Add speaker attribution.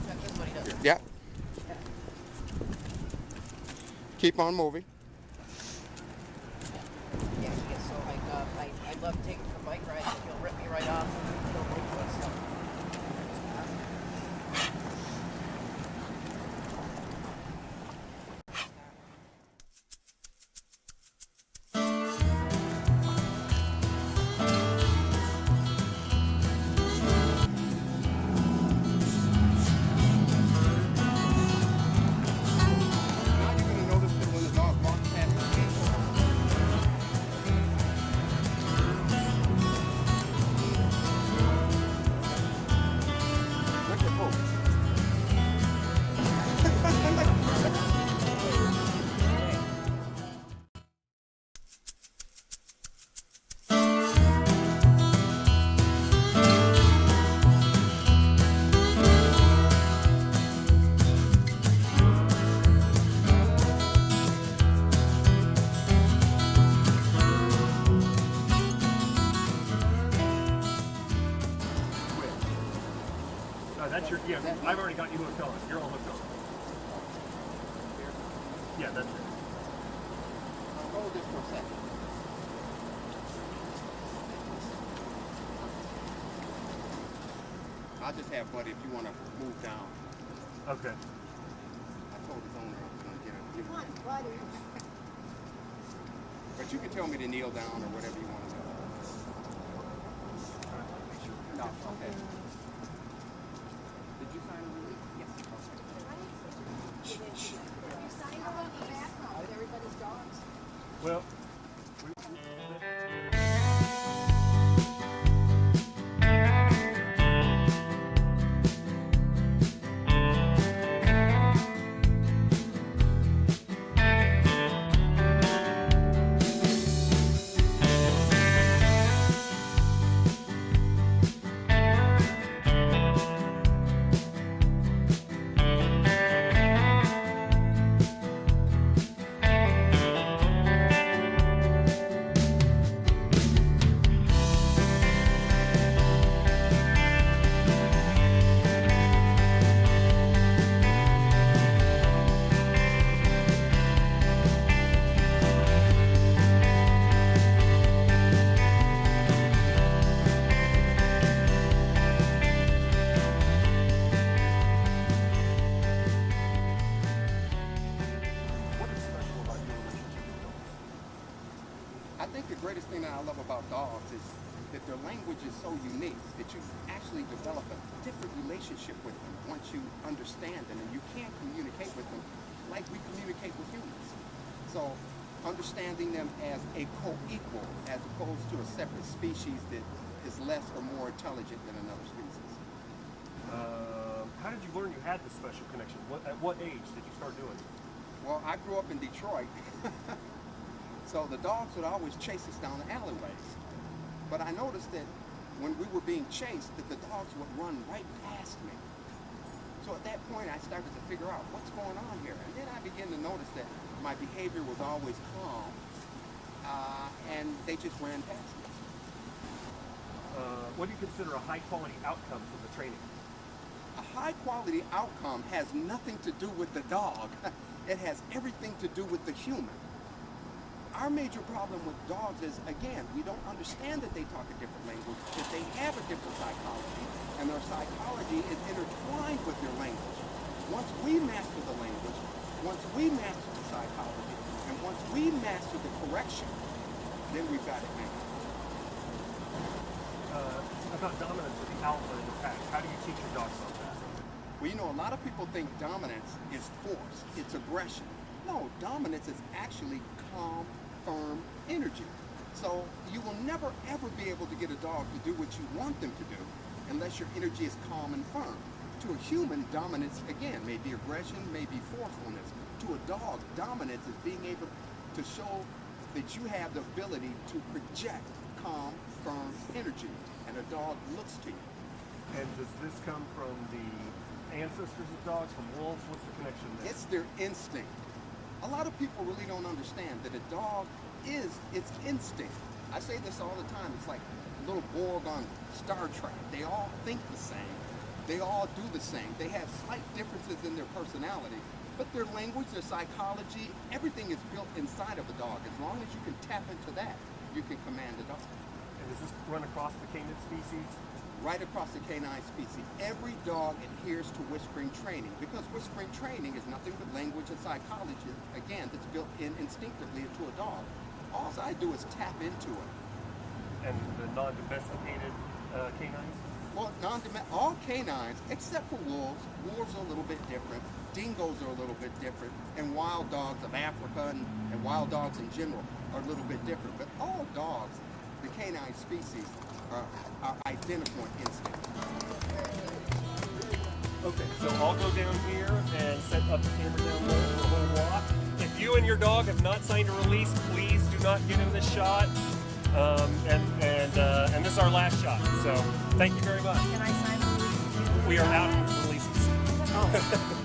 Speaker 1: This is what he does.
Speaker 2: Yeah. Keep on moving.
Speaker 1: Yeah, he gets so hyped up. I love taking him for bike rides. He'll rip me right off. He'll move to us.
Speaker 2: Now you're going to notice that when the dog walks past the gate, look at folks.
Speaker 3: That's your, yeah, I've already got you hooked on. You're all hooked on. Yeah, that's it.
Speaker 2: I'll hold this for a second. I'll just have Buddy if you want to move down.
Speaker 3: Okay.
Speaker 2: I told his owner I was going to get him.
Speaker 1: Come on, buddy.
Speaker 2: But you can tell me to kneel down or whatever you want to do. No, okay. Did you sign a release? Yes.
Speaker 1: You signed up on the background with everybody's dogs.
Speaker 3: Well, what is special about your relationship with dogs?
Speaker 2: I think the greatest thing that I love about dogs is that their language is so unique that you actually develop a different relationship with them once you understand them, and you can't communicate with them like we communicate with humans. So understanding them as a co-equal as opposed to a separate species that is less or more intelligent than another species.
Speaker 3: How did you learn you had this special connection? At what age did you start doing it?
Speaker 2: Well, I grew up in Detroit, so the dogs would always chase us down the alleyways. But I noticed that when we were being chased, that the dogs would run right past me. So at that point, I started to figure out what's going on here. And then I began to notice that my behavior was always calm, and they just ran past me.
Speaker 3: What do you consider a high quality outcome from the training?
Speaker 2: A high-quality outcome has nothing to do with the dog. It has everything to do with the human. Our major problem with dogs is, again, we don't understand that they talk a different language, that they have a different psychology, and their psychology is intertwined with their language. Once we master the language, once we master the psychology, and once we master the correction, then we've got it made.
Speaker 3: About dominance of the alpha in the pack. How do you teach your dogs about that?
Speaker 2: Well, you know, a lot of people think dominance is force, it's aggression. No, dominance is actually calm, firm energy. So you will never ever be able to get a dog to do what you want them to do unless your energy is calm and firm. To a human, dominance, again, may be aggression, may be forcefulness. To a dog, dominance is being able to show that you have the ability to project calm, firm energy, and a dog looks to you.
Speaker 3: And does this come from the ancestors of dogs, from wolves? What's the connection there?
Speaker 2: It's their instinct. A lot of people really don't understand that a dog is its instinct. I say this all the time. It's like a little Borg on Star Trek. They all think the same, They all do the same. They have slight differences in their personality, but their language, their psychology, everything is built inside of a dog. As long as you can tap into that, you can command a dog.
Speaker 3: And does this run across the canine species?
Speaker 2: Right across the canine species. Every dog adheres to whispering training because whispering training is nothing but language and psychology, again, that's built in instinctively into a dog. All I do is tap into it.
Speaker 3: And the non-domesticated canines?
Speaker 2: Well, all canines, except for wolves. Wolves are a little bit different. Dingoes are a little bit different. And wild dogs of Africa and wild dogs in general are a little bit different. But all dogs, the canine species, are identical in instinct. Okay,
Speaker 3: So I'll go down here and set up the camera down there for the whole walk. If you and your dog have not signed a release, please do not get in this shot. And this is our last shot. So thank you very much.
Speaker 1: Can I sign a release?
Speaker 3: We are out of releases.
Speaker 1: Oh.